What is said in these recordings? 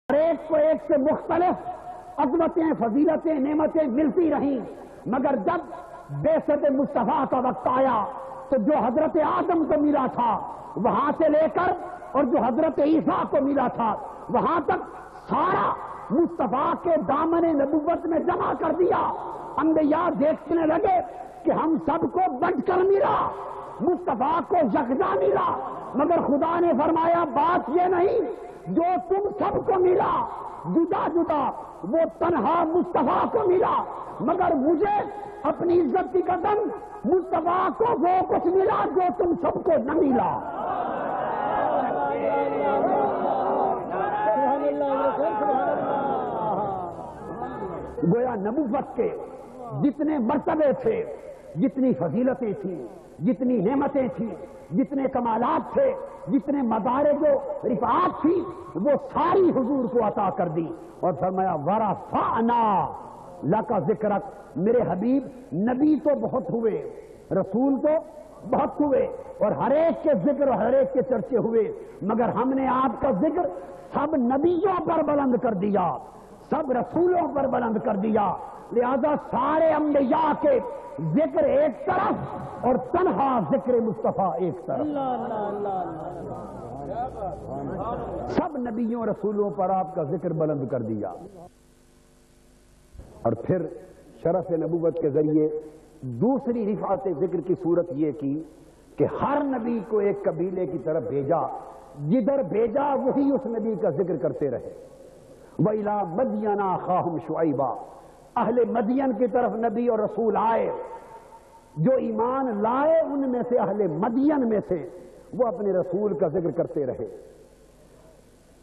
ایک کو ایک سے مختلف عظمتیں، فضیلتیں، نعمتیں ملتی رہیں، مگر جب بعثت مصطفیٰ کا وقت آیا تو جو حضرت آدم کو ملا تھا وہاں سے لے کر اور جو حضرت عیسیٰ کو ملا تھا وہاں تک سارا مصطفیٰ کے دامن نبوت میں جمع کر دیا۔ انبیاء دیکھنے لگے کہ ہم سب کو بٹ کر ملا، مصطفیٰ کو یکجا ملا، مگر خدا نے فرمایا بات یہ نہیں، جو تم سب کو ملا جدا جدا وہ تنہا مصطفیٰ کو ملا، مگر مجھے اپنی عزت کی قدم مصطفیٰ کو وہ کچھ ملا جو تم سب کو نہ ملا۔ گویا نبوت کے جتنے مرتبے تھے، جتنی فضیلتیں تھیں، جتنی نعمتیں تھیں، جتنے کمالات تھے، جتنے مدارج و رفعات تھی، وہ ساری حضور کو عطا کر دی اور فرمایا ورفعنا لک ذکرک۔ میرے حبیب نبی تو بہت ہوئے، رسول تو بہت ہوئے اور ہر ایک کے ذکر اور ہر ایک کے چرچے ہوئے، مگر ہم نے آپ کا ذکر سب نبیوں پر بلند کر دیا، سب رسولوں پر بلند کر دیا، لہذا سارے انبیاء کے ذکر ایک طرف اور تنہا ذکر مصطفیٰ ایک طرف۔ سب نبیوں رسولوں پر آپ کا ذکر بلند کر دیا اور پھر شرف نبوت کے ذریعے دوسری رفعت ذکر کی صورت یہ کی کہ ہر نبی کو ایک قبیلے کی طرف بھیجا، جدھر بھیجا وہی اس نبی کا ذکر کرتے رہے۔ وَإِلَىٰ مَدْيَنَ أَخَاهُمْ شُعَيْبًا، اہل مدین کی طرف نبی اور رسول آئے، جو ایمان لائے ان میں سے اہل مدین میں سے وہ اپنے رسول کا ذکر کرتے رہے۔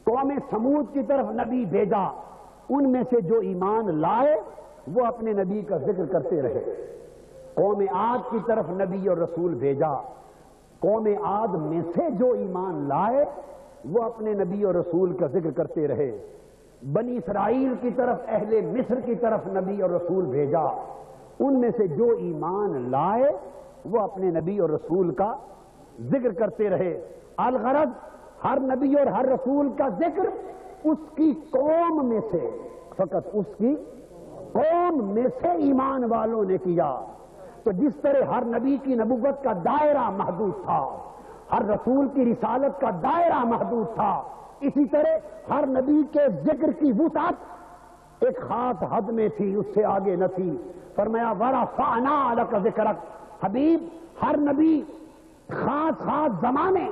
قوم سمود کی طرف نبی بھیجا، ان میں سے جو ایمان لائے وہ اپنے نبی کا ذکر کرتے رہے۔ قوم عاد کی طرف نبی اور رسول بھیجا، قوم عاد میں سے جو ایمان لائے وہ اپنے نبی اور رسول کا ذکر کرتے رہے۔ بنی اسرائیل کی طرف اہل مصر کی طرف نبی اور رسول بھیجا، ان میں سے جو ایمان لائے وہ اپنے نبی اور رسول کا ذکر کرتے رہے۔ الغرض ہر نبی اور ہر رسول کا ذکر اس کی قوم میں سے، فقط اس کی قوم میں سے ایمان والوں نے کیا۔ تو جس طرح ہر نبی کی نبوت کا دائرہ محدود تھا، ہر رسول کی رسالت کا دائرہ محدود تھا، اسی طرح ہر نبی کے ذکر کی وسعت ایک خاص حد میں تھی، اس سے آگے نہ تھی۔ فرمایا ورفعنا لک ذکرک، حبیب ہر نبی خاص خاص زمانے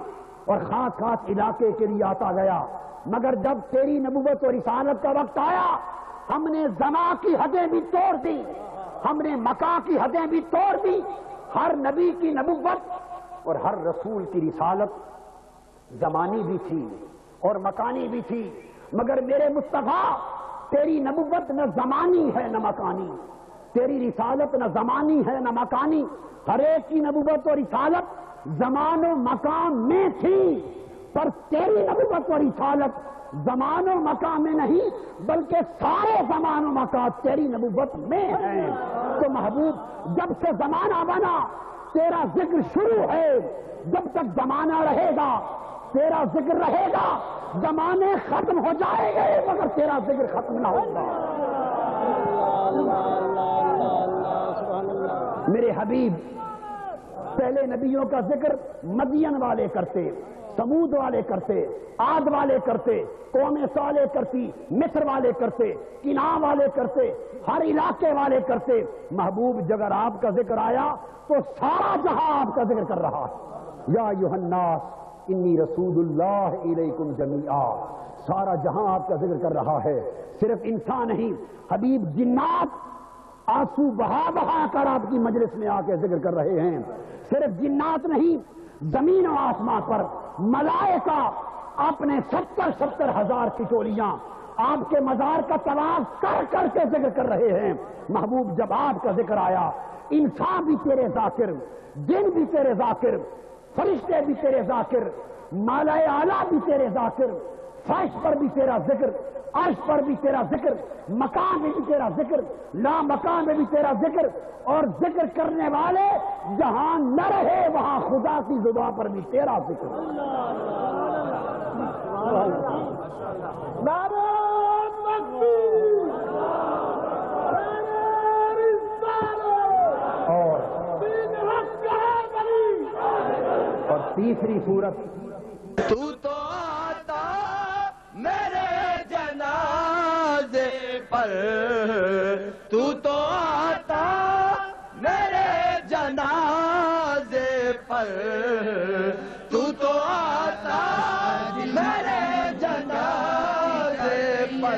اور خاص خاص علاقے کے لیے آتا گیا، مگر جب تیری نبوت اور رسالت کا وقت آیا ہم نے زمان کی حدیں بھی توڑ دی، ہم نے مکان کی حدیں بھی توڑ دی۔ ہر نبی کی نبوت اور ہر رسول کی رسالت زمانی بھی تھی اور مکانی بھی تھی، مگر میرے مصطفیٰ تیری نبوت نہ زمانی ہے نہ مکانی، تیری رسالت نہ زمانی ہے نہ مکانی، ہر ایک کی نبوت اور رسالت زمان و مکان میں تھی، پر تیری نبوت اور رسالت زمان و مکان میں نہیں بلکہ سارے زمان و مکان تیری نبوت میں ہیں۔ تو محبوب جب سے زمانہ بنا تیرا ذکر شروع ہے، جب تک زمانہ رہے گا تیرا ذکر رہے گا، زمانے ختم ہو جائیں گے مگر تیرا ذکر ختم نہ ہوگا۔ میرے حبیب پہلے نبیوں کا ذکر مدین والے کرتے، سمود والے کرتے، عاد والے کرتے، قوم صالح کرتی، مصر والے کرتے، کنعان والے کرتے، ہر علاقے والے کرتے۔ محبوب جب آپ کا ذکر آیا تو سارا جہاں آپ کا ذکر کر رہا ہے۔ یا ایھا الناس انی رسول اللہ الیکم جمیعا، سارا جہاں آپ کا ذکر کر رہا ہے، صرف انسان نہیں، حبیب جنات آنسو بہا بہا کر آپ کی مجلس میں آ کے ذکر کر رہے ہیں۔ صرف جنات نہیں، زمین و آسمان پر ملائکہ اپنے 70 ہزار کی ٹولیاں آپ کے مزار کا طواف کر کر کے ذکر کر رہے ہیں۔ محبوب جب آپ کا ذکر آیا انسان بھی تیرے ذاکر، جن بھی تیرے ذاکر، فرشتے بھی تیرے ذاکر، مالائے اعلیٰ بھی تیرے ذاکر، فرش پر بھی تیرا ذکر، عرش پر بھی تیرا ذکر، مکان میں بھی تیرا ذکر، لا مکان میں بھی تیرا ذکر، اور ذکر کرنے والے جہاں نہ رہے وہاں خدا کی زبان پر بھی تیرا ذکر۔ نعرہ تکبیر، نعرہ رسالت، اور تیسری صورت تو آتا میرے جنازے پر، تو آتا میرے جنازے پر، تو آتا میرے جنازے پر،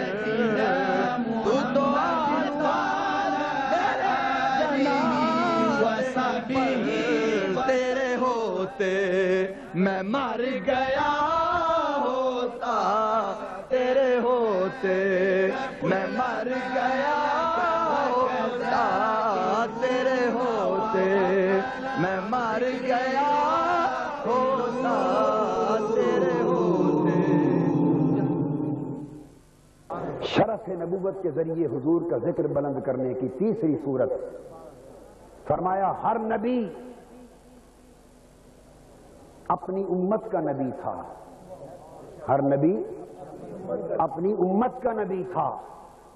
تو آتا میرے جنازے پر، تیرے ہوتے میں مر گیا ہوتا، تیرے ہوتے میں مر گیا ہوتا، تیرے ہوتے میں مر گیا ہوتا، تیرے ہوتے۔ شرف نبوت کے ذریعے حضور کا ذکر بلند کرنے کی تیسری صورت، فرمایا ہر نبی اپنی امت کا نبی تھا، ہر نبی اپنی امت کا نبی تھا،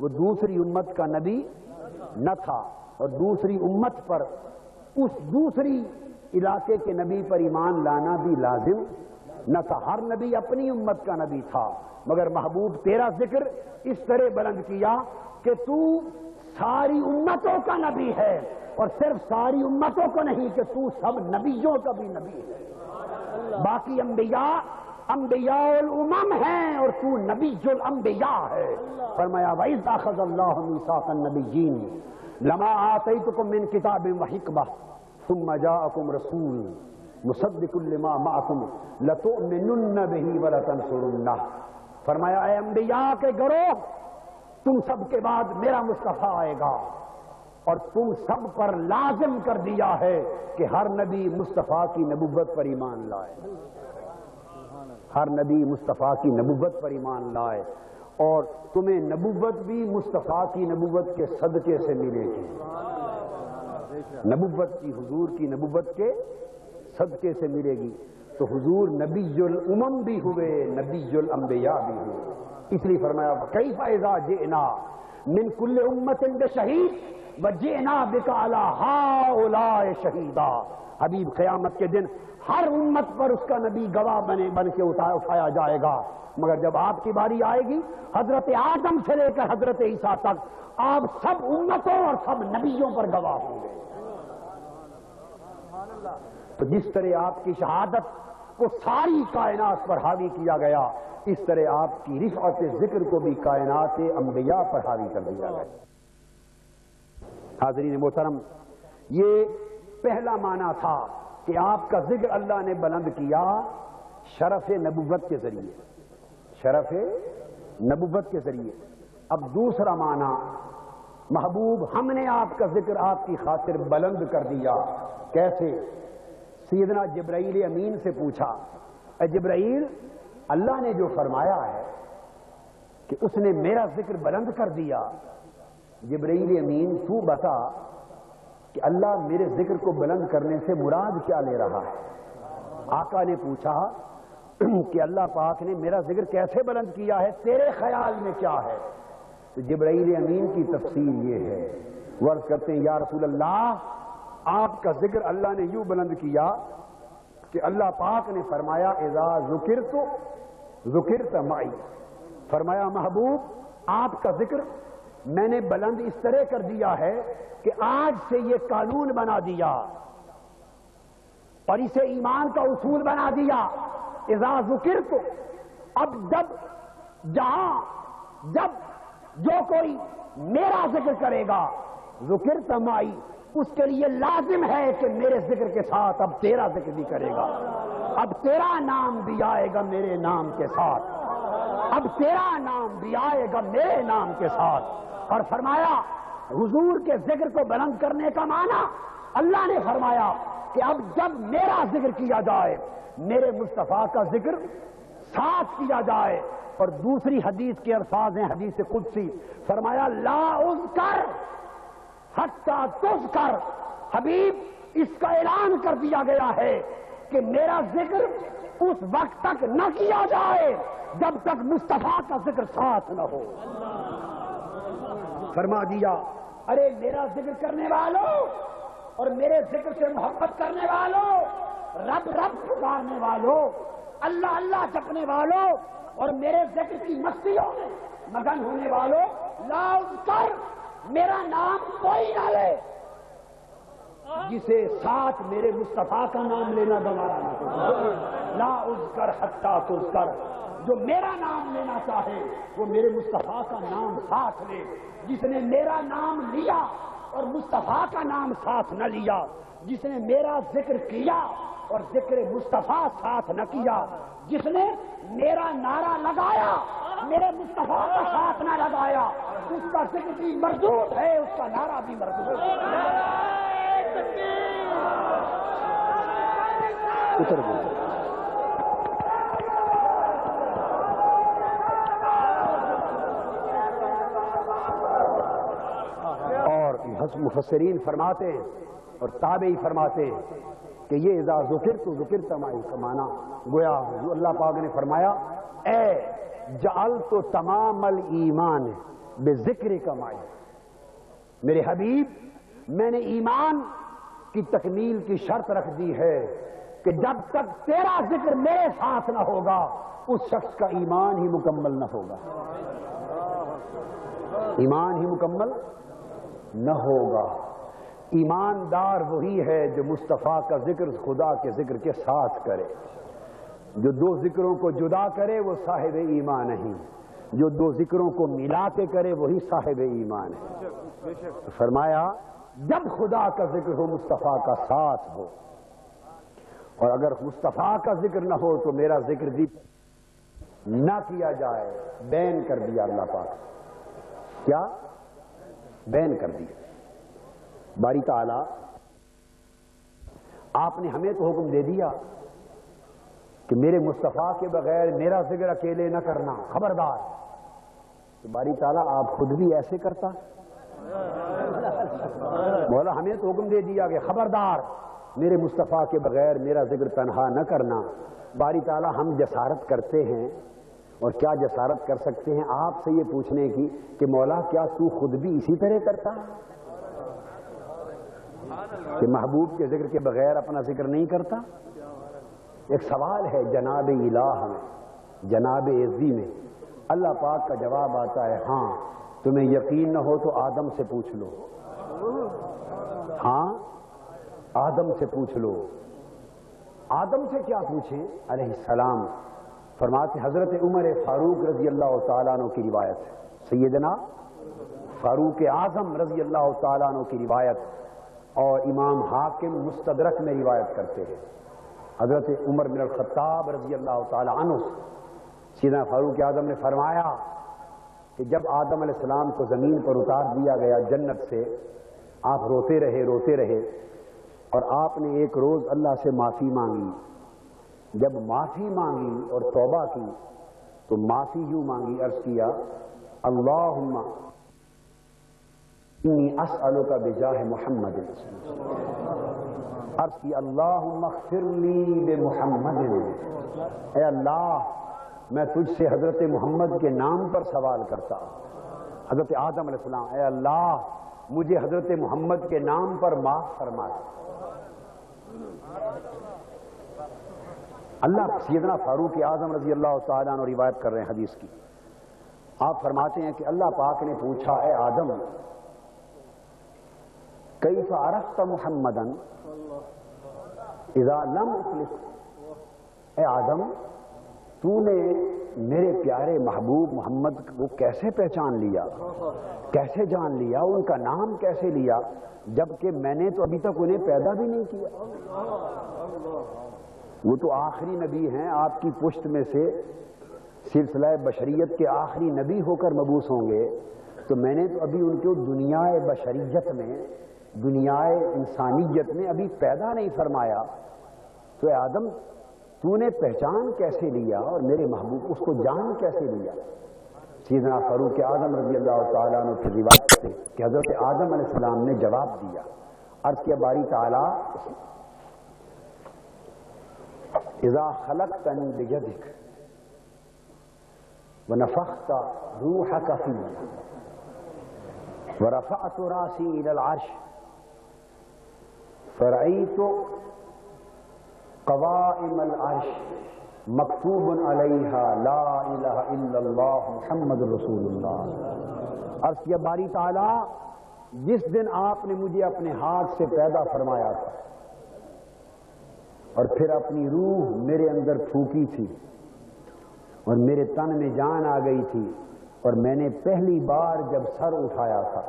وہ دوسری امت کا نبی نہ تھا، اور دوسری امت پر اس دوسری علاقے کے نبی پر ایمان لانا بھی لازم نہ تھا۔ ہر نبی اپنی امت کا نبی تھا، مگر محبوب تیرا ذکر اس طرح بلند کیا کہ تو ساری امتوں کا نبی ہے، اور صرف ساری امتوں کو نہیں کہ تو سب نبیوں کا بھی نبی ہے۔ باقی انبیاء الامم ہیں اور تو نبی الانبیاء ہے۔ فرمایا وَإِذْ أَخَذَ اللَّهُ مِيثَاقَ النَّبِيِّينَ لَمَا آتَيْتُكُم مِّن كِتَابٍ وَحِكْمَةٍ ثُمَّ جَاءَكُمْ رَسُولٌ مُصَدِّقٌ لِّمَا مَعَكُمْ لَتُؤْمِنُنَّ بِهِ وَلَتَنصُرُنَّهُ۔ فرمایا اے انبیاء کے گروہ، تم سب کے بعد میرا مصطفیٰ آئے گا، اور تم سب پر لازم کر دیا ہے کہ ہر نبی مصطفیٰ کی نبوت پر ایمان لائے، ہر نبی مصطفیٰ کی نبوت پر ایمان لائے، اور تمہیں نبوت بھی مصطفیٰ کی نبوت کے صدقے سے ملے گی، نبوت کی حضور کی نبوت کے صدقے سے ملے گی۔ تو حضور نبی الامم بھی ہوئے، نبی الانبیاء بھی ہوئے، اس لیے فرمایا کیف اذا جئنا من کل امت بشہید وجئنا بک علی ہؤلاء شہیدا۔ حبیب قیامت کے دن ہر امت پر اس کا نبی گواہ بن کے اٹھایا جائے گا، مگر جب آپ کی باری آئے گی حضرت آدم سے لے کر حضرت عیسیٰ تک آپ سب امتوں اور سب نبیوں پر گواہ ہوں گے۔ تو جس طرح آپ کی شہادت کو ساری کائنات پر حاوی کیا گیا، اس طرح آپ کی رفعت ذکر کو بھی کائنات انبیاء پر حاوی کر دیا گیا۔ حاضرین محترم، یہ پہلا معنی تھا کہ آپ کا ذکر اللہ نے بلند کیا شرف نبوت کے ذریعے، شرف نبوت کے ذریعے۔ اب دوسرا معنی، محبوب ہم نے آپ کا ذکر آپ کی خاطر بلند کر دیا، کیسے؟ سیدنا جبرائیل امین سے پوچھا، اے جبرائیل، اللہ نے جو فرمایا ہے کہ اس نے میرا ذکر بلند کر دیا، جبرائیل امین تو بتا کہ اللہ میرے ذکر کو بلند کرنے سے مراد کیا لے رہا ہے؟ آقا نے پوچھا کہ اللہ پاک نے میرا ذکر کیسے بلند کیا ہے، تیرے خیال میں کیا ہے؟ تو جبرائیل امین کی تفسیر یہ ہے، وہ عرض کرتے ہیں یا رسول اللہ، آپ کا ذکر اللہ نے یوں بلند کیا کہ اللہ پاک نے فرمایا اذا ذکرت معی، فرمایا محبوب آپ کا ذکر میں نے بلند اس طرح کر دیا ہے کہ آج سے یہ قانون بنا دیا اور اسے ایمان کا اصول بنا دیا، اذا ذکرت، اب جب جو کوئی میرا ذکر کرے گا ذکرت معی، اس کے لیے لازم ہے کہ میرے ذکر کے ساتھ اب تیرا ذکر بھی کرے گا، اب تیرا نام بھی آئے گا میرے نام کے ساتھ، اب تیرا نام بھی آئے گا میرے نام کے ساتھ۔ اور فرمایا حضور کے ذکر کو بلند کرنے کا معنی، اللہ نے فرمایا کہ اب جب میرا ذکر کیا جائے، میرے مصطفیٰ کا ذکر ساتھ کیا جائے، اور دوسری حدیث کے الفاظ ہیں حدیث قدسی، فرمایا لا اذکر حتی تذکر، حبیب اس کا اعلان کر دیا گیا ہے کہ میرا ذکر اس وقت تک نہ کیا جائے جب تک مصطفیٰ کا ذکر ساتھ نہ ہو۔ فرما دیا ارے میرا ذکر کرنے والوں اور میرے ذکر سے محبت کرنے والوں، رب رب پکارنے والوں، اللہ اللہ جپنے والوں اور میرے ذکر کی مستیوں میں مگن ہونے والوں، لا اذکر، میرا نام کوئی نہ لے جسے ساتھ میرے مصطفیٰ کا نام لینا گوارا نہ ہو۔ لا اذکر حتی تذکر، جو میرا نام لینا چاہے وہ میرے مصطفیٰ کا نام ساتھ لے۔ جس نے میرا نام لیا اور مصطفیٰ کا نام ساتھ نہ لیا، جس نے میرا ذکر کیا اور ذکر مصطفیٰ ساتھ نہ کیا، جس نے میرا نعرہ لگایا میرے مصطفیٰ کا ساتھ نہ لگایا، اس کا ذکر بھی مردود ہے، اس کا نعرہ بھی مردود ہے۔ اتر گئے اور مفسرین فرماتے ہیں اور تابعی فرماتے ہیں کہ یہ اذا ذکرت ذکرت معی کا معنی گویا جو اللہ پاک نے فرمایا اے جعلت تمام الایمان بذکر کا معی، میرے حبیب میں نے ایمان کی تکمیل کی شرط رکھ دی ہے کہ جب تک تیرا ذکر میرے ساتھ نہ ہوگا اس شخص کا ایمان ہی مکمل نہ ہوگا، ایمان ہی مکمل نہ ہوگا۔ ایماندار وہی ہے جو مصطفیٰ کا ذکر خدا کے ذکر کے ساتھ کرے، جو دو ذکروں کو جدا کرے وہ صاحب ایمان نہیں، جو دو ذکروں کو ملا کے کرے وہی صاحب ایمان ہے۔ فرمایا جب خدا کا ذکر ہو مصطفیٰ کا ساتھ ہو، اور اگر مصطفیٰ کا ذکر نہ ہو تو میرا ذکر بھی نہ کیا جائے، بین کر دیا اللہ پاک، کیا بین کر دیا باری تعالی۔ آپ نے ہمیں تو حکم دے دیا کہ میرے مصطفیٰ کے بغیر میرا ذکر اکیلے نہ کرنا، خبردار۔ تو باری تعالیٰ آپ خود بھی ایسے کرتا؟ مولا ہمیں تو حکم دے دیا کہ خبردار میرے مصطفیٰ کے بغیر میرا ذکر تنہا نہ کرنا۔ باری تعالیٰ ہم جسارت کرتے ہیں، اور کیا جسارت کر سکتے ہیں آپ سے یہ پوچھنے کی کہ مولا کیا تو خود بھی اسی طرح کرتا کہ محبوب کے ذکر کے بغیر اپنا ذکر نہیں کرتا؟ ایک سوال ہے جناب الہ میں، جناب عزی میں، اللہ پاک کا جواب آتا ہے ہاں تمہیں یقین نہ ہو تو آدم سے پوچھ لو، ہاں آدم سے پوچھ لو۔ آدم سے کیا پوچھیں علیہ السلام؟ فرماتے حضرت عمر فاروق رضی اللہ تعالیٰ عنہ کی روایت، سیدنا فاروق اعظم رضی اللہ تعالیٰ عنہ کی روایت، اور امام حاکم مستدرک میں روایت کرتے ہیں حضرت عمر بن الخطاب رضی اللہ تعالیٰ عنہ، سیدنا فاروق اعظم نے فرمایا کہ جب آدم علیہ السلام کو زمین پر اتار دیا گیا جنت سے، آپ روتے رہے اور آپ نے ایک روز اللہ سے معافی مانگی۔ جب معافی مانگی اور توبہ کی تو معافی یوں مانگی، عرض کیا اللہم انی اسألک بجاہ محمد، عرض کی اللہم اغفر لی بمحمد، اے اللہ میں تجھ سے حضرت محمد کے نام پر سوال کرتا ہوں۔ حضرت آدم علیہ السلام، اے اللہ مجھے حضرت محمد کے نام پر معاف فرما دے۔ اللہ سیدنا فاروق اعظم رضی اللہ تعالیٰ عنہ روایت کر رہے ہیں حدیث کی، آپ فرماتے ہیں کہ اللہ پاک نے پوچھا اے آدم کیف عرفت محمدا اذا لم اخلق، اے آدم تو نے میرے پیارے محبوب محمد کو کیسے پہچان لیا، کیسے جان لیا، ان کا نام کیسے لیا جبکہ میں نے تو ابھی تک انہیں پیدا بھی نہیں کیا؟ وہ تو آخری نبی ہیں، آپ کی پشت میں سے سلسلہ بشریت کے آخری نبی ہو کر مبعوث ہوں گے، تو میں نے تو ابھی ان کو دنیا بشریت میں، دنیا انسانیت میں ابھی پیدا نہیں فرمایا، تو اے آدم تو نے پہچان کیسے لیا اور میرے محبوب اس کو جان کیسے لیا؟ سیدنا فاروق اعظم رضی اللہ تعالیٰ عنہ کی روایت سے کہ حضرت آدم علیہ السلام نے جواب دیا، عرض کیا باری تعالیٰ اذا خلقتنی بیدک، ونفخت روحك فی ورفعت راسی الی العرش فرأیت قوائم العرش مکتوب علیہا لا الہ الا اللہ محمد رسول اللہ۔ عرض کیا باری تعالیٰ جس دن آپ نے مجھے اپنے ہاتھ سے پیدا فرمایا تھا اور پھر اپنی روح میرے اندر پھونکی تھی اور میرے تن میں جان آ گئی تھی، اور میں نے پہلی بار جب سر اٹھایا تھا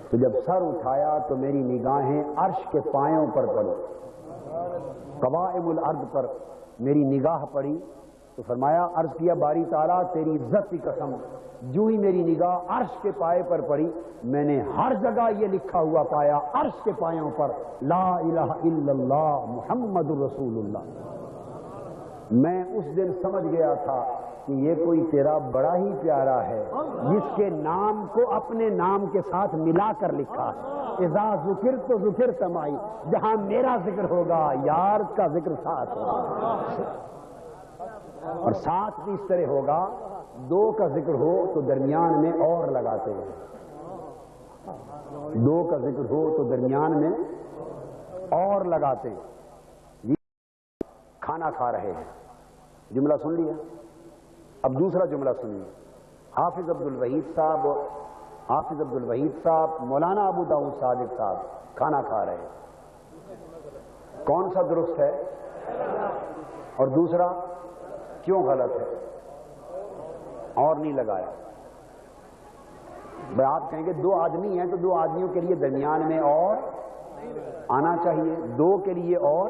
تو جب سر اٹھایا تو میری نگاہیں عرش کے پایوں پر پڑی، قوائم الارض پر میری نگاہ پڑی تو فرمایا، عرض کیا باری تعالیٰ تیری عزت کی قسم، جو ہی میری نگاہ عرش کے پائے پر پڑی میں نے ہر جگہ یہ لکھا ہوا پایا عرش کے پایوں پر لا الہ الا اللہ محمد رسول اللہ۔ میں اس دن سمجھ گیا تھا کہ یہ کوئی تیرا بڑا ہی پیارا ہے جس کے نام کو اپنے نام کے ساتھ ملا کر لکھا ہے، اذا ذکرت ذکرت معی، جہاں میرا ذکر ہوگا یار کا ذکر ساتھ ہوگا، اور ساتھ بھی اس طرح ہوگا دو کا ذکر ہو تو درمیان میں اور لگاتے ہیں، دو کا ذکر ہو تو درمیان میں اور لگاتے ہیں۔ کھانا کھا رہے ہیں، جملہ سن لیا، اب دوسرا جملہ سنیے۔ حافظ عبد الوحید صاحب مولانا ابو داؤد صادق صاحب کھانا کھا رہے ہیں، کون سا درست ہے اور دوسرا کیوں غلط ہے؟ اور نہیں لگایا۔ بھائی آپ کہیں گے دو آدمی ہیں تو دو آدمیوں کے لیے درمیان میں اور آنا چاہیے، دو کے لیے اور،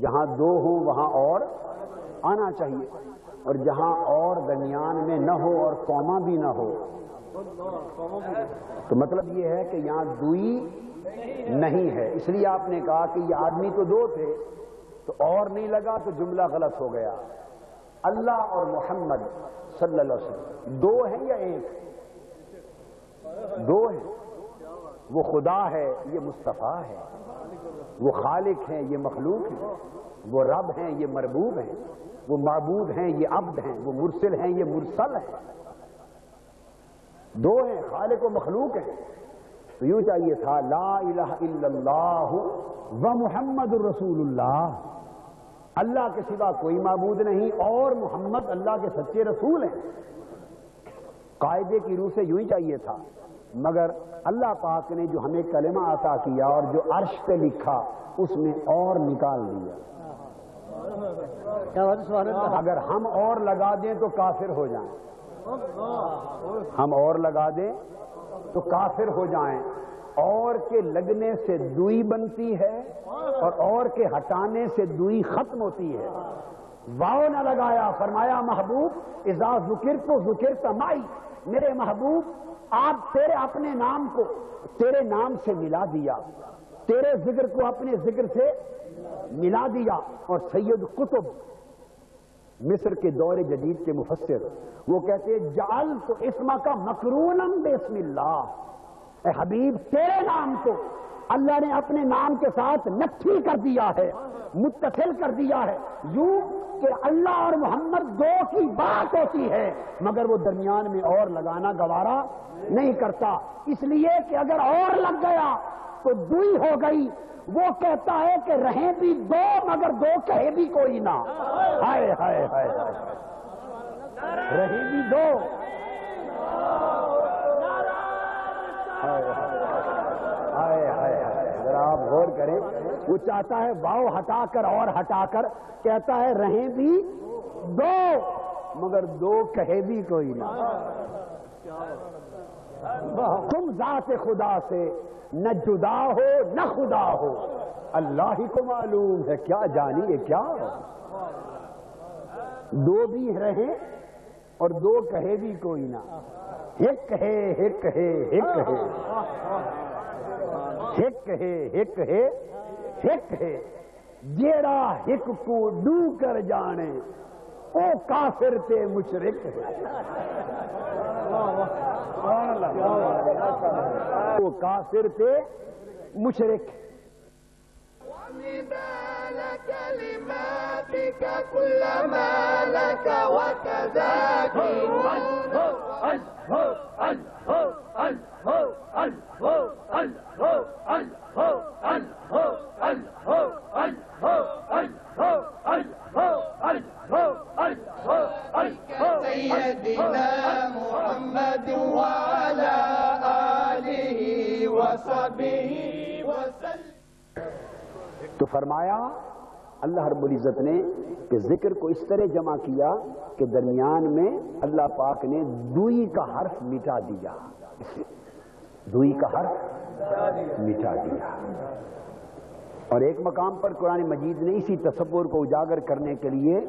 جہاں دو ہو وہاں اور آنا چاہیے، اور جہاں اور درمیان میں نہ ہو اور کوما بھی نہ ہو تو مطلب یہ ہے کہ یہاں دوئی نہیں ہے، اس لیے آپ نے کہا کہ یہ آدمی تو دو تھے تو اور نہیں لگا تو جملہ غلط ہو گیا۔ اللہ اور محمد صلی اللہ علیہ وسلم دو ہیں یا ایک؟ دو ہیں، وہ خدا ہے یہ مصطفیٰ ہے، وہ خالق ہیں یہ مخلوق ہیں، وہ رب ہیں یہ مربوب ہیں، وہ معبود ہیں یہ عبد ہیں، وہ مرسل ہیں یہ مرسل ہیں، دو ہیں، خالق و مخلوق ہیں۔ تو یوں چاہیے تھا لا الہ الا اللہ و محمد الرسول اللہ، اللہ کے سوا کوئی معبود نہیں اور محمد اللہ کے سچے رسول ہیں۔ قاعدے کی روح سے یوں ہی چاہیے تھا، مگر اللہ پاک نے جو ہمیں کلمہ عطا کیا اور جو عرش پہ لکھا اس میں اور نکال دیا۔ اگر ہم اور لگا دیں تو کافر ہو جائیں، ہم اور لگا دیں تو کافر ہو جائیں، اور کے لگنے سے دوئی بنتی ہے اور کے ہٹانے سے دوئی ختم ہوتی ہے۔ واو نہ لگایا، فرمایا محبوب اذا ذکرت ذکرت معی، میرے محبوب آپ تیرے اپنے نام کو تیرے نام سے ملا دیا، تیرے ذکر کو اپنے ذکر سے ملا دیا۔ اور سید قطب مصر کے دور جدید کے مفسر وہ کہتے ہیں جعلت اسمک مقرونا باسم اللہ، اے حبیب تیرے نام کو اللہ نے اپنے نام کے ساتھ نکھی کر دیا ہے، متصل کر دیا ہے، یوں کہ اللہ اور محمد دو کی بات ہوتی ہے مگر وہ درمیان میں اور لگانا گوارا نہیں کرتا، اس لیے کہ اگر اور لگ گیا تو دوئی ہو گئی۔ وہ کہتا ہے کہ رہیں بھی دو مگر دو کہے بھی کوئی نہ، ہائے ہائے ہائے رہیں بھی دو، ذرا آپ غور کریں، وہ چاہتا ہے واؤ ہٹا کر اور ہٹا کر، کہتا ہے رہیں بھی دو مگر دو کہے بھی کوئی نہ۔ تم ذات خدا سے نہ جدا ہو نہ خدا ہو، اللہ ہی کو معلوم ہے کیا جانیے کیا ہو۔ دو بھی رہیں اور دو کہے بھی کوئی نہ، ہک ہے ہک ہے ہک ہے ہک ہے ہک ہے ہک ہے، جیڑا ہک کو ڈو کر جانے او کافر تے مشرک ہے، وہ کافر تے مشرک۔ سيدنا محمد وعلى آله وصحبه وسلم. تو فرمایا اللہ رب العزت نے کہ ذکر کو اس طرح جمع کیا کہ درمیان میں اللہ پاک نے دوئی کا حرف مٹا دیا. دوئی کا حرف مٹا دیا. اور ایک مقام پر قرآن مجید نے اسی تصور کو اجاگر کرنے کے لیے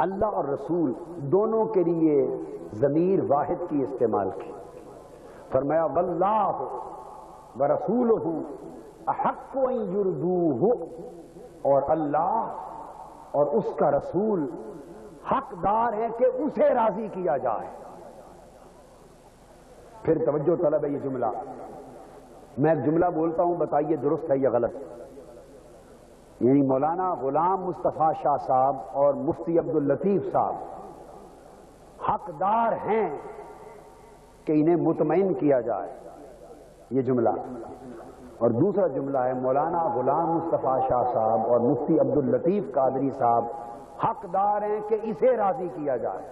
اللہ اور رسول دونوں کے لیے ضمیر واحد کی استعمال کی. فرمایا واللہ ورسولہ احق ان یرضوہ، اور اللہ اور اس کا رسول حقدار ہے کہ اسے راضی کیا جائے. پھر توجہ طلب ہے یہ جملہ. میں ایک جملہ بولتا ہوں، بتائیے درست ہے یا غلط. یعنی مولانا غلام مصطفیٰ شاہ صاحب اور مفتی عبداللطیف صاحب حقدار ہیں کہ انہیں مطمئن کیا جائے، یہ جملہ. اور دوسرا جملہ ہے مولانا غلام مصطفیٰ شاہ صاحب اور مفتی عبداللطیف قادری صاحب حقدار ہیں کہ اسے راضی کیا جائے.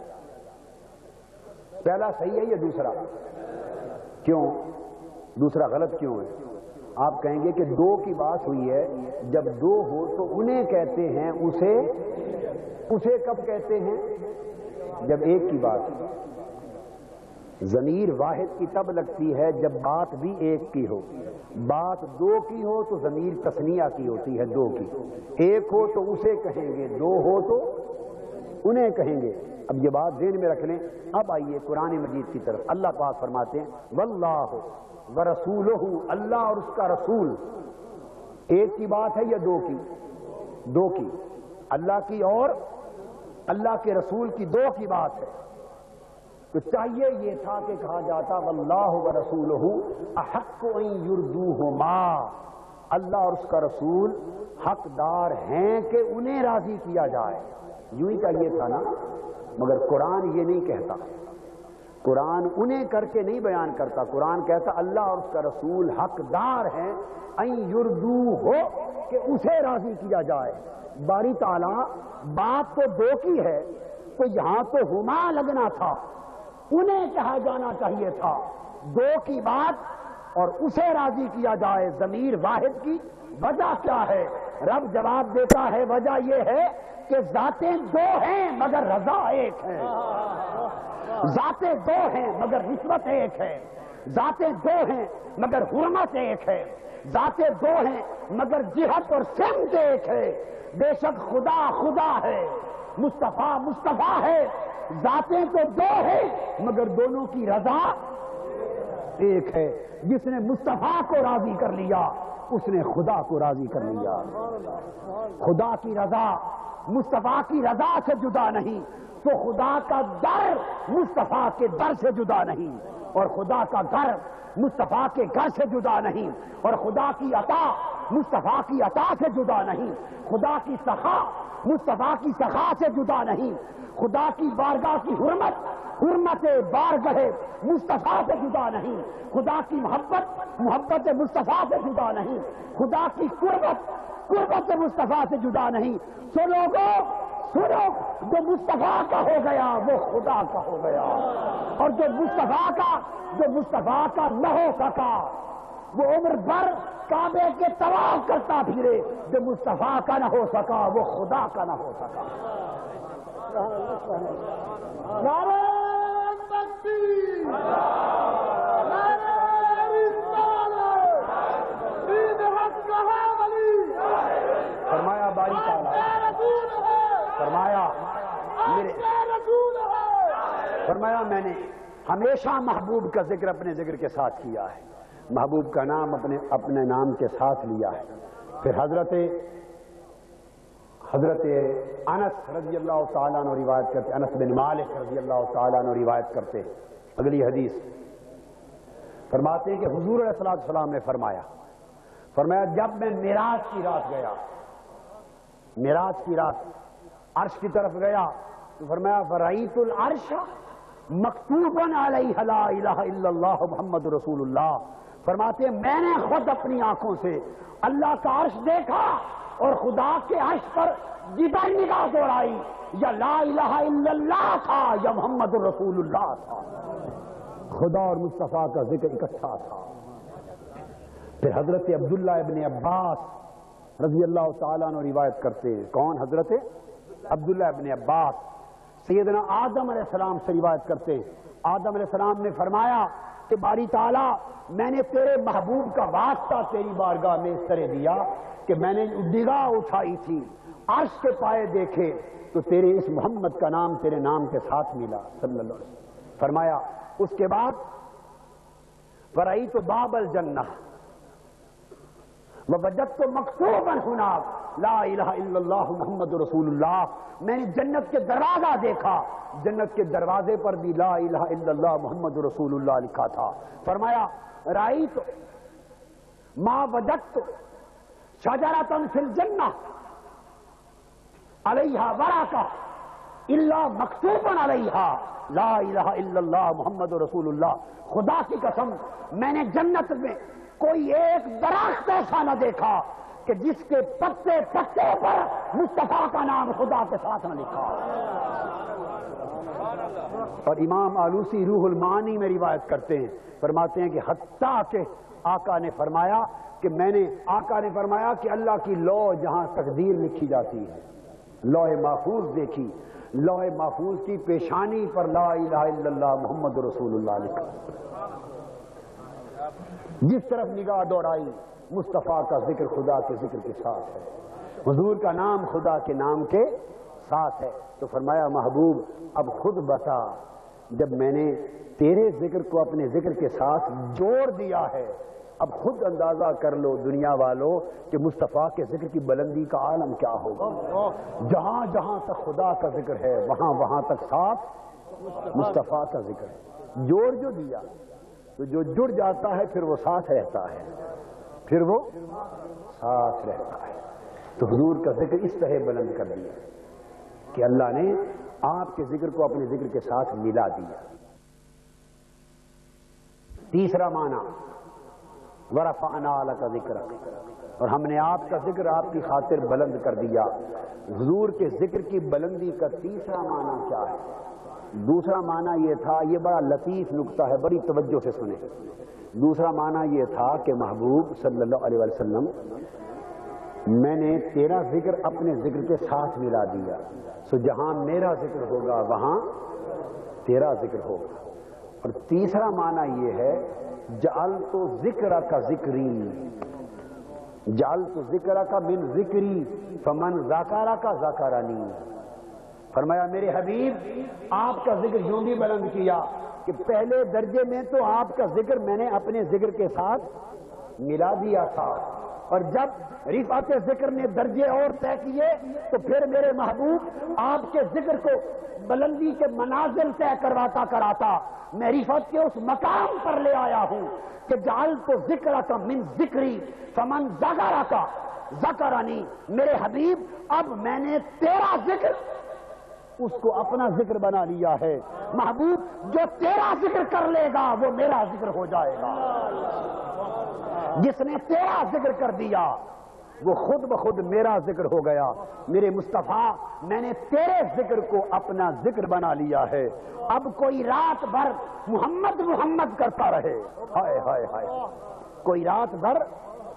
پہلا صحیح ہے یا دوسرا؟ کیوں دوسرا غلط کیوں ہے؟ آپ کہیں گے کہ دو کی بات ہوئی ہے، جب دو ہو تو انہیں کہتے ہیں، اسے کب کہتے ہیں؟ جب ایک کی بات. ضمیر واحد کی تب لگتی ہے جب بات بھی ایک کی ہو. بات دو کی ہو تو ضمیر تثنیہ کی ہوتی ہے، دو کی. ایک ہو تو اسے کہیں گے، دو ہو تو انہیں کہیں گے. اب یہ بات ذہن میں رکھ لیں. اب آئیے قرآن مجید کی طرف. اللہ پاک فرماتے ہیں واللہ ورسولہ، اللہ اور اس کا رسول. ایک کی بات ہے یا دو کی؟ دو کی. اللہ کی اور اللہ کے رسول کی دو کی بات ہے. تو چاہیے یہ تھا کہ کہا جاتا واللہ ورسولہ احق ان یرضوہما، اللہ اور اس کا رسول حقدار ہیں کہ انہیں راضی کیا جائے. یوں ہی چاہیے تھا نا. مگر قرآن یہ نہیں کہتا. قرآن انہیں کر کے نہیں بیان کرتا. قرآن کہتا اللہ اور اس کا رسول حقدار ہیں ان یرضوہ، کہ اسے راضی کیا جائے. باری تعالیٰ بات تو دو کی ہے تو یہاں تو ہما لگنا تھا، انہیں کہا جانا چاہیے تھا. دو کی بات اور اسے راضی کیا جائے. ضمیر واحد کی وجہ کیا ہے؟ رب جواب دیتا ہے وجہ یہ ہے کہ ذاتیں دو ہیں مگر رضا ایک ہے. ذاتیں دو ہیں مگر نسبت ایک ہے. ذاتیں دو ہیں مگر حرمت ایک ہے. ذاتیں دو ہیں مگر جہت اور سمت ایک ہے. بے شک خدا خدا ہے، مصطفیٰ مصطفیٰ ہے. ذاتیں تو دو ہیں مگر دونوں کی رضا ایک ہے. جس نے مصطفیٰ کو راضی کر لیا اس نے خدا کو راضی کر لیا. خدا کی رضا مصطفیٰ کی رضا سے جدا نہیں، تو خدا کا در مصطفیٰ کے در سے جدا نہیں، اور خدا کا گھر مصطفیٰ کے گھر سے جدا نہیں، اور خدا کی عطا مصطفیٰ کی عطا سے جدا نہیں. خدا کی سخا مصطفیٰ کی سخا سے جدا نہیں. خدا کی بارگاہ کی حرمت بارگاہ مصطفیٰ سے جدا نہیں. خدا کی محبت مصطفیٰ سے جدا نہیں. خدا کی قربت مصطفیٰ سے جدا نہیں. سو لوگوں سنو، جو مصطفیٰ کا ہو گیا وہ خدا کا ہو گیا، اور جو مصطفیٰ کا نہ ہو سکا وہ عمر بھر کعبے کے طواف کرتا پھرے. جو مصطفیٰ کا نہ ہو سکا وہ خدا کا نہ ہو سکا. نعرہ تکبیر، نعرہ رسالت، دین حق کا ولی. فرمایا باری تعالیٰ، فرمایا میں نے ہمیشہ محبوب کا ذکر اپنے ذکر کے ساتھ کیا ہے، محبوب کا نام اپنے نام کے ساتھ لیا ہے. پھر حضرت انس رضی اللہ تعالیٰ عنہ روایت کرتے، انس بن مالک رضی اللہ تعالیٰ عنہ روایت کرتے اگلی حدیث. فرماتے ہیں کہ حضور علیہ السلام نے فرمایا جب میں معراج کی رات گیا، معراج کی رات عرش کی طرف گیا تو فرمایا فرأیت العرش مکتوبا علیہ لا الہ الا اللہ محمد رسول اللہ. فرماتے ہیں میں نے خود اپنی آنکھوں سے اللہ کا عرش دیکھا اور خدا کے عرش پر جدھر نگاہ دوڑائی یا لا الہ الا اللہ تھا یا محمد رسول اللہ تھا. خدا اور مصطفیٰ کا ذکر اکٹھا تھا. پھر حضرت عبداللہ ابن عباس رضی اللہ تعالیٰ عنہ روایت کرتے ہیں. کون؟ حضرت عبداللہ ابن عباس سیدنا آدم علیہ السلام سے روایت کرتے ہیں. آدم علیہ السلام نے فرمایا کہ باری تعالیٰ میں نے تیرے محبوب کا واسطہ تیری بارگاہ میں اس طرح دیا کہ میں نے نگاہ اٹھائی تھی عرش کے پائے دیکھے تو تیرے اس محمد کا نام تیرے نام کے ساتھ ملا صلی اللہ علیہ وسلم. فرمایا اس کے بعد فرأیت باب الجنہ ووجدت مکتوبا هناک لا الہ الا اللہ محمد رسول اللہ. میں نے جنت کے دروازہ دیکھا, جنت کے دروازے پر بھی لا الہ الا اللہ محمد رسول اللہ لکھا تھا. فرمایا رأیت ما وجدت شجرۃ فی الجنہ علیہا ورقہ الا مکتوبا علیہا لا الہ الا اللہ محمد رسول اللہ. خدا کی قسم میں نے جنت میں کوئی ایک درخت ایسا نہ دیکھا کہ جس کے پتے پتے پر مصطفیٰ کا نام خدا کے ساتھ نہ لکھا. اور امام آلوسی روح المعانی میں روایت کرتے ہیں, فرماتے ہیں کہ حتیٰ کہ آقا نے فرمایا کہ آقا نے فرمایا کہ اللہ کی لوح جہاں تقدیر لکھی جاتی ہے, لوح محفوظ دیکھی, لوح محفوظ کی پیشانی پر لا الہ الا اللہ محمد رسول اللہ لکھا. جس طرف نگاہ دوڑائی مصطفیٰ کا ذکر خدا کے ذکر کے ساتھ ہے, حضور کا نام خدا کے نام کے ساتھ ہے. تو فرمایا محبوب اب خود بتا, جب میں نے تیرے ذکر کو اپنے ذکر کے ساتھ جوڑ دیا ہے, اب خود اندازہ کر لو دنیا والوں کہ مصطفیٰ کے ذکر کی بلندی کا عالم کیا ہوگا. جہاں جہاں تک خدا کا ذکر ہے وہاں وہاں تک ساتھ مصطفیٰ کا ذکر ہے. جوڑ جو دیا تو جو جڑ جاتا ہے پھر وہ ساتھ رہتا ہے, پھر وہ ساتھ رہتا ہے. تو حضور کا ذکر اس طرح بلند کر دیا کہ اللہ نے آپ کے ذکر کو اپنے ذکر کے ساتھ ملا دیا. تیسرا معنی ورفعنا لک ذکرک, اور ہم نے آپ کا ذکر آپ کی خاطر بلند کر دیا. حضور کے ذکر کی بلندی کا تیسرا معنی کیا ہے؟ دوسرا معنی یہ تھا, یہ بڑا لطیف نکتہ ہے, بڑی توجہ سے سنیں. دوسرا معنی یہ تھا کہ محبوب صلی اللہ علیہ وسلم میں نے تیرا ذکر اپنے ذکر کے ساتھ ملا دیا, سو جہاں میرا ذکر ہوگا وہاں تیرا ذکر ہوگا. اور تیسرا معنی یہ ہے جعلت ذکرک ذکری, جعلت ذکرک من ذکری فمن ذکرک ذکرنی. فرمایا میرے حبیب آپ کا ذکر یوں بھی بلند کیا کہ پہلے درجے میں تو آپ کا ذکر میں نے اپنے ذکر کے ساتھ ملا دیا تھا, اور جب رفعت ذکر نے درجے اور طے کیے تو پھر میرے محبوب آپ کے ذکر کو بلندی کے منازل طے کرواتا کراتا میں رفعت کے اس مقام پر لے آیا ہوں کہ جعلت ذکرک من ذکری فمن ذکرک ذکرنی. میرے حبیب اب میں نے تیرا ذکر اس کو اپنا ذکر بنا لیا ہے. محبوب جو تیرا ذکر کر لے گا وہ میرا ذکر ہو جائے گا. جس نے تیرا ذکر کر دیا وہ خود بخود میرا ذکر ہو گیا. میرے مصطفیٰ میں نے تیرے ذکر کو اپنا ذکر بنا لیا ہے. اب کوئی رات بھر محمد محمد کرتا رہے, ہائے ہائے ہائے, کوئی رات بھر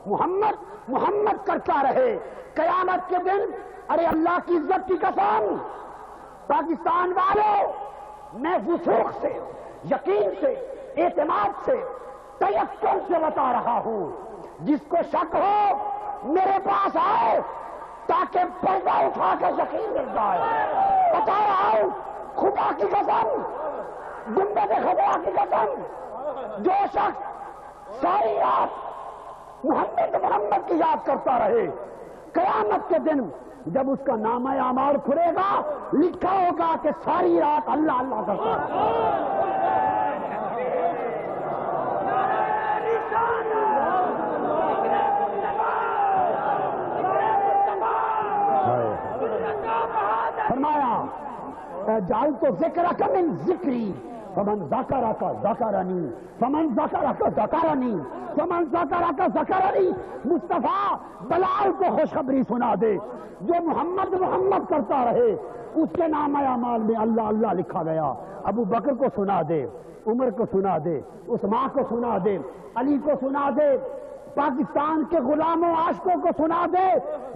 محمد محمد کرتا رہے, قیامت کے دن ارے اللہ کی عزت کی قسم پاکستان والوں میں وثوق سے, یقین سے, اعتماد سے, تیقن سے بتا رہا ہوں, جس کو شک ہو میرے پاس آئے تاکہ پردہ اٹھا کے یقین مل جائے. بتا رہا ہوں خدا کی قسم, گنبد خدا کی قسم, جو شخص ساری رات محمد محمد کی یاد کرتا رہے, قیامت کے دن جب اس کا نامہ اعمال کھلے گا لکھا ہوگا کہ ساری رات اللہ اللہ کرتا ہے. جعلت ذکرک من ذکری فمن ذکرک ذکرنی فمن ذکرک ذکرنی فمن ذکرک ذکرنی. مصطفیٰ بلال کو خوشخبری سنا دے، جو محمد محمد کرتا رہے اس کے نام اعمال میں اللہ اللہ لکھا گیا. ابو بکر کو سنا دے، عمر کو سنا دے، عثمان کو سنا دے، علی کو سنا دے، پاکستان کے غلاموں عاشقوں کو سنا دے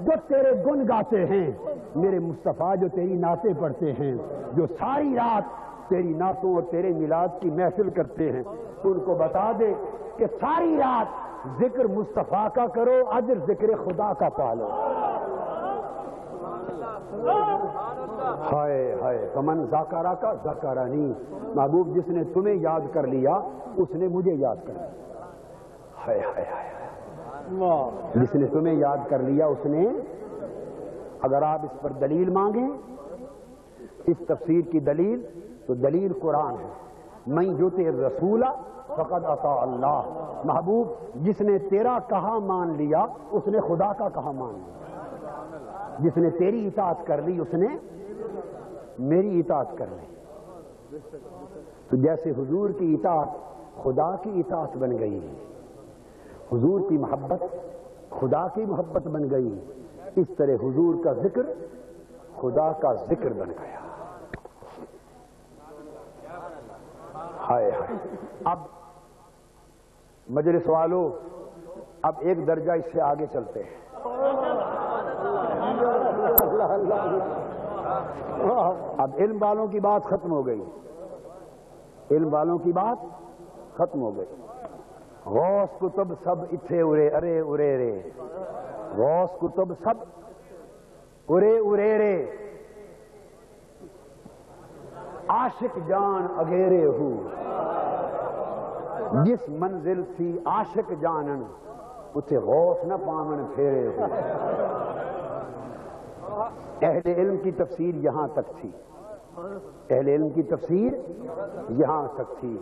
جو تیرے گن گاتے ہیں. میرے مصطفیٰ جو تیری نعتیں پڑھتے ہیں، جو ساری رات تیری نعتوں اور تیرے میلاد کی محفل کرتے ہیں، ان کو بتا دے کہ ساری رات ذکر مصطفیٰ کا کرو، اجر ذکر خدا کا پالو. ہائے ہائے فمن ذاکرہ کا ذکرنی. محبوب جس نے تمہیں یاد کر لیا اس نے مجھے یاد کر لیا. ہائے ہائے ہائے جس نے تمہیں یاد کر لیا اس نے. اگر آپ اس پر دلیل مانگیں، اس تفسیر کی دلیل، تو دلیل قرآن ہے. من یطع الرسول فقد اطاع اللہ. محبوب جس نے تیرا کہا مان لیا اس نے خدا کا کہا مان لیا. جس نے تیری اطاعت کر لی اس نے میری اطاعت کر لی. تو جیسے حضور کی اطاعت خدا کی اطاعت بن گئی، حضور کی محبت خدا کی محبت بن گئی، اس طرح حضور کا ذکر خدا کا ذکر بن گیا. ہائے ہائے. اب مجلس والو، اب ایک درجہ اس سے آگے چلتے ہیں. اب علم والوں کی بات ختم ہو گئی، علم والوں کی بات ختم ہو گئی. غوث کتب سب اتھے ارے ارے ارے رے. غوث کتب سب ارے ارے رے. عاشق جان اگیرے ہو. جس منزل تھی عاشق جانن اتھے غوث نہ پامن پھیرے ہو. اہل علم کی تفسیر یہاں تک تھی، اہل علم کی تفسیر یہاں تک تھی.